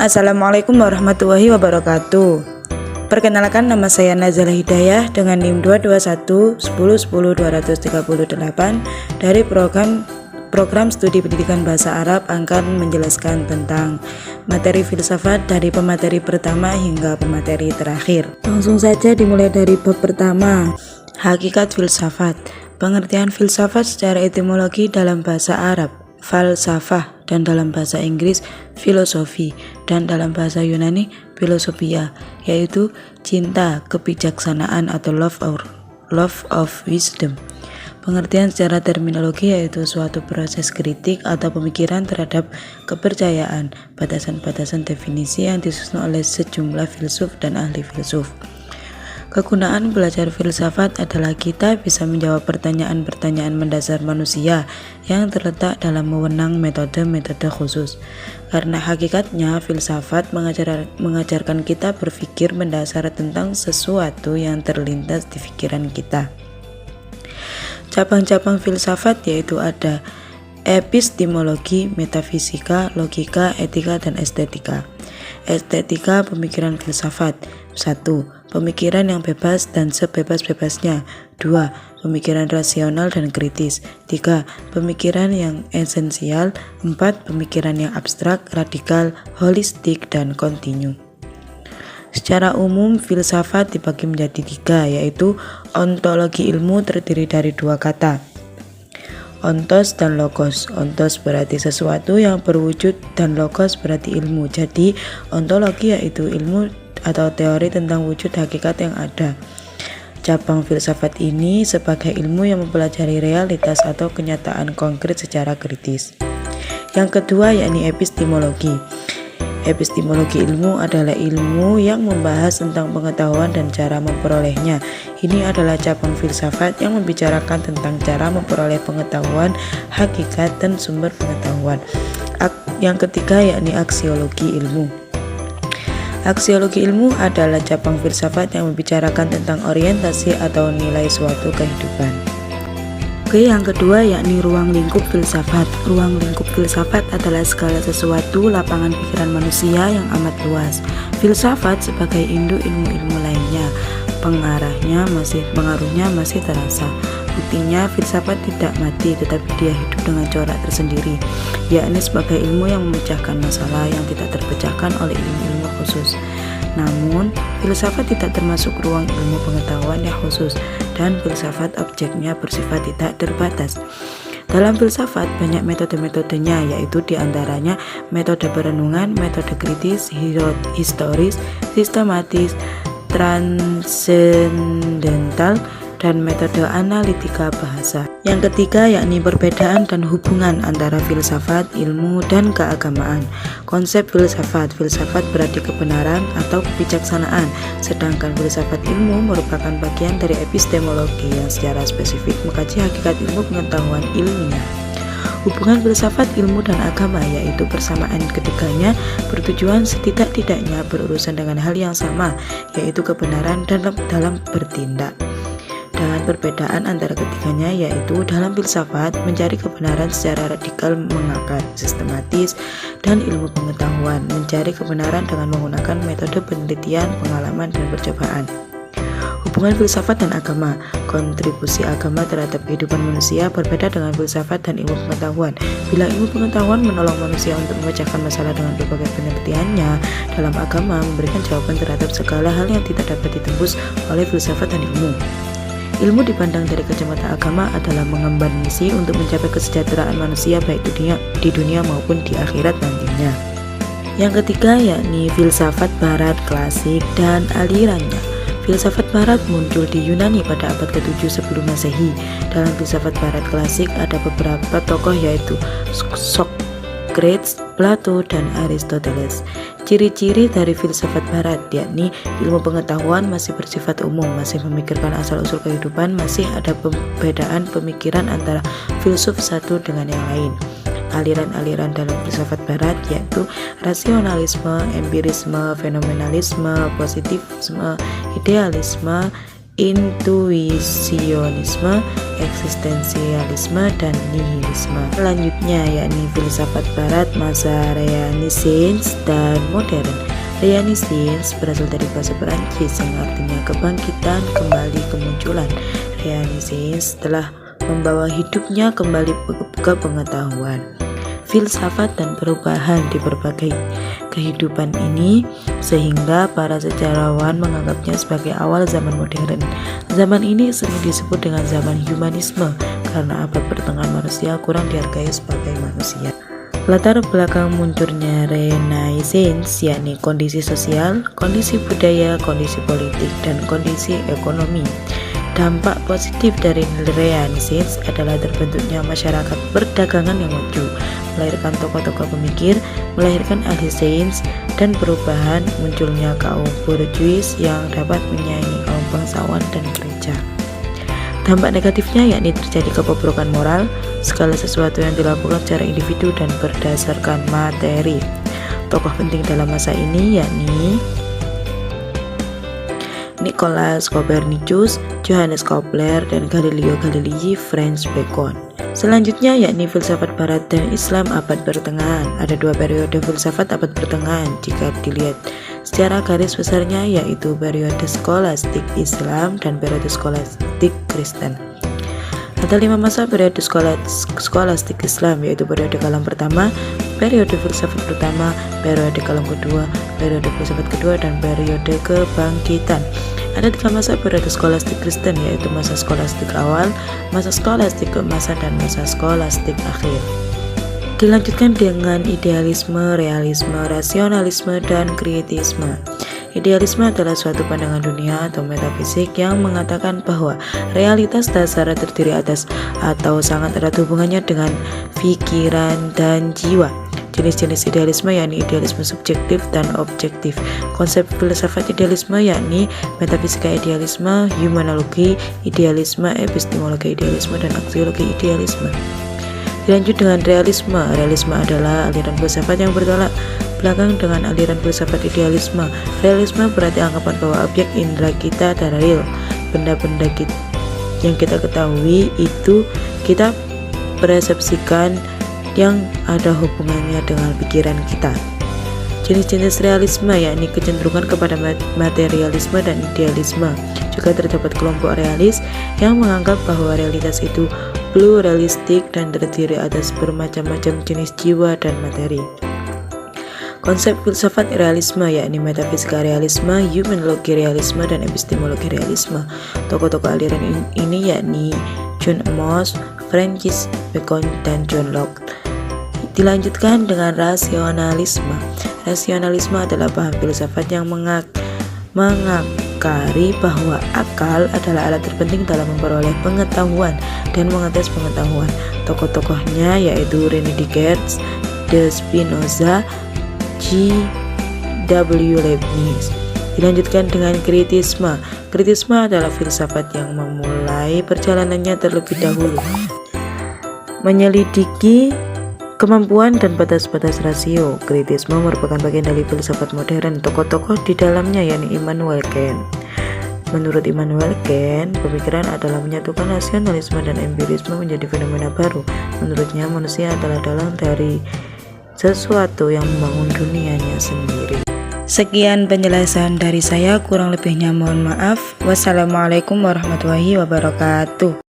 Assalamualaikum warahmatullahi wabarakatuh. Perkenalkan, nama saya Nazala Hidayah dengan NIM 221 dari program studi pendidikan bahasa Arab akan menjelaskan tentang materi filsafat dari pemateri pertama hingga pemateri terakhir. Langsung saja dimulai dari bab pertama, hakikat filsafat. Pengertian filsafat secara etimologi dalam bahasa Arab, falsafah, dan dalam bahasa Inggris filosofi, dan dalam bahasa Yunani philosophia, yaitu cinta, kebijaksanaan atau love of wisdom. Pengertian secara terminologi yaitu suatu proses kritik atau pemikiran terhadap kepercayaan, batasan-batasan definisi yang disusun oleh sejumlah filsuf dan ahli filsuf. Kegunaan belajar filsafat adalah kita bisa menjawab pertanyaan-pertanyaan mendasar manusia yang terletak dalam wewenang metode-metode khusus. Karena hakikatnya filsafat mengajarkan kita berpikir mendasar tentang sesuatu yang terlintas di pikiran kita. Cabang-cabang filsafat yaitu ada epistemologi, metafisika, logika, etika, dan estetika. Estetika pemikiran filsafat. 1. Pemikiran yang bebas dan sebebas-bebasnya. 2. Pemikiran rasional dan kritis. 3. Pemikiran yang esensial. 4. Pemikiran yang abstrak, radikal, holistik, dan kontinu. Secara umum, filsafat dibagi menjadi 3, yaitu ontologi ilmu terdiri dari 2 kata, ontos dan logos. Ontos berarti sesuatu yang berwujud dan logos berarti ilmu. Jadi, ontologi yaitu ilmu atau teori tentang wujud hakikat yang ada. Cabang filsafat ini sebagai ilmu yang mempelajari realitas atau kenyataan konkret secara kritis. Yang kedua yakni epistemologi. Epistemologi ilmu adalah ilmu yang membahas tentang pengetahuan dan cara memperolehnya. Ini adalah cabang filsafat yang membicarakan tentang cara memperoleh pengetahuan, hakikat, dan sumber pengetahuan. Yang ketiga yakni aksiologi ilmu. Aksiologi ilmu adalah cabang filsafat yang membicarakan tentang orientasi atau nilai suatu kehidupan. Oke, yang kedua yakni ruang lingkup filsafat. Ruang lingkup filsafat adalah segala sesuatu lapangan pikiran manusia yang amat luas. Filsafat sebagai induk ilmu-ilmu lainnya, pengaruhnya masih terasa. Buktinya filsafat tidak mati tetapi dia hidup dengan corak tersendiri, yakni sebagai ilmu yang memecahkan masalah yang tidak terpecahkan oleh ilmu-ilmu khusus. Namun, filsafat tidak termasuk ruang ilmu pengetahuan yang khusus, dan filsafat objeknya bersifat tidak terbatas. Dalam filsafat banyak metode-metodenya, yaitu diantaranya metode perenungan, metode kritis, historis, sistematis, transendental, dan metode analitika bahasa. Yang ketiga yakni perbedaan dan hubungan antara filsafat, ilmu, dan keagamaan. Konsep filsafat berarti kebenaran atau kebijaksanaan, sedangkan filsafat ilmu merupakan bagian dari epistemologi yang secara spesifik mengkaji hakikat ilmu pengetahuan ilmiah. Hubungan filsafat, ilmu, dan agama yaitu persamaan ketiganya bertujuan setidak-tidaknya berurusan dengan hal yang sama, yaitu kebenaran dalam bertindak. Dan perbedaan antara ketiganya yaitu dalam filsafat mencari kebenaran secara radikal mengakar, sistematis, dan ilmu pengetahuan mencari kebenaran dengan menggunakan metode penelitian, pengalaman, dan percobaan. Hubungan filsafat dan agama. Kontribusi agama terhadap kehidupan manusia berbeda dengan filsafat dan ilmu pengetahuan. Bila ilmu pengetahuan menolong manusia untuk memecahkan masalah dengan berbagai penelitiannya, dalam agama memberikan jawaban terhadap segala hal yang tidak dapat ditembus oleh filsafat dan ilmu. Ilmu dipandang dari kacamata agama adalah mengemban misi untuk mencapai kesejahteraan manusia baik di dunia maupun di akhirat nantinya. Yang ketiga yakni filsafat barat klasik dan alirannya. Filsafat barat muncul di Yunani pada abad ke-7 sebelum Masehi. Dalam filsafat barat klasik ada beberapa tokoh yaitu Socrates, Plato, dan Aristoteles. Ciri-ciri dari filsafat barat yakni ilmu pengetahuan masih bersifat umum, masih memikirkan asal-usul kehidupan, masih ada perbedaan pemikiran antara filsuf satu dengan yang lain. Aliran-aliran dalam filsafat barat yaitu rasionalisme, empirisme, fenomenalisme, positivisme, idealisme, intuisionisme, eksistensialisme, dan nihilisme. Selanjutnya yakni filsafat barat masa Renaissance dan modern. Renaissance berasal dari bahasa Perancis yang artinya kebangkitan, kembali kemunculan. Renaissance telah membawa hidupnya kembali ke pengetahuan, filsafat, dan perubahan di berbagai kehidupan ini, sehingga para sejarawan menganggapnya sebagai awal zaman modern. Zaman ini sering disebut dengan zaman humanisme karena abad pertengahan manusia kurang dihargai sebagai manusia. Latar belakang munculnya Renaissance yakni kondisi sosial, kondisi budaya, kondisi politik, dan kondisi ekonomi. Dampak positif dari Renaissance adalah terbentuknya masyarakat perdagangan yang maju, melahirkan tokoh-tokoh pemikir, melahirkan ahli sains, dan perubahan munculnya kaum bourgeois yang dapat menyaingi kaum bangsawan dan gereja. Dampak negatifnya yakni terjadi kebobrokan moral, segala sesuatu yang dilakukan secara individu dan berdasarkan materi. Tokoh penting dalam masa ini yakni Nicolaus Copernicus, Johannes Kepler, dan Galileo Galilei, Francis Bacon. Selanjutnya yakni filsafat barat dan Islam abad pertengahan. Ada dua periode filsafat abad pertengahan jika dilihat secara garis besarnya, yaitu periode skolastik Islam dan periode skolastik Kristen. Ada 5 masa periode skolastik Islam, yaitu periode kalam pertama, periode filsafat pertama, periode kalam kedua, periode filsafat kedua, dan periode kebangkitan. Ada 3 masa periode skolastik Kristen, yaitu masa skolastik awal, masa skolastik keemasan, dan masa skolastik akhir. Dilanjutkan dengan idealisme, realisme, rasionalisme, dan kritisme. Idealisme adalah suatu pandangan dunia atau metafisik yang mengatakan bahwa realitas dasar terdiri atas atau sangat erat hubungannya dengan pikiran dan jiwa. Jenis-jenis idealisme yakni idealisme subjektif dan objektif. Konsep filsafat idealisme yakni metafisika idealisme, humanologi idealisme, epistemologi idealisme, dan aksiologi idealisme. Dilanjut dengan realisme. Realisme adalah aliran filsafat yang bertolak belakang dengan aliran filsafat idealisme. Realisme berarti anggapan bahwa objek indera kita adalah real. Benda-benda yang kita ketahui itu kita persepsikan yang ada hubungannya dengan pikiran kita. Jenis-jenis realisme yakni kecenderungan kepada materialisme dan idealisme. Juga terdapat kelompok realis yang menganggap bahwa realitas itu pluralistik dan terdiri atas bermacam-macam jenis jiwa dan materi. Konsep filsafat realisme yakni metafisika realisme, humanologi realisme, dan epistemologi realisme. Tokoh-tokoh aliran ini yakni John Amos, Francis Bacon, dan John Locke. Dilanjutkan dengan rasionalisme. Rasionalisme adalah paham filsafat yang mengakari bahwa akal adalah alat terpenting dalam memperoleh pengetahuan dan mengetes pengetahuan. Tokoh-tokohnya yaitu René Descartes, De Spinoza, G.W. Leibniz. Dilanjutkan dengan kritisme. Kritisme adalah filsafat yang memulai perjalanannya terlebih dahulu, menyelidiki kemampuan dan batas-batas rasio. Kritisme merupakan bagian dari filsafat modern. Tokoh-tokoh di dalamnya yakni Immanuel Kant. Menurut Immanuel Kant, pemikiran adalah menyatukan rasionalisme dan empirisme menjadi fenomena baru. Menurutnya, manusia adalah dalang dari sesuatu yang membangun dunianya sendiri. Sekian penjelasan dari saya, kurang lebihnya mohon maaf. Wassalamualaikum warahmatullahi wabarakatuh.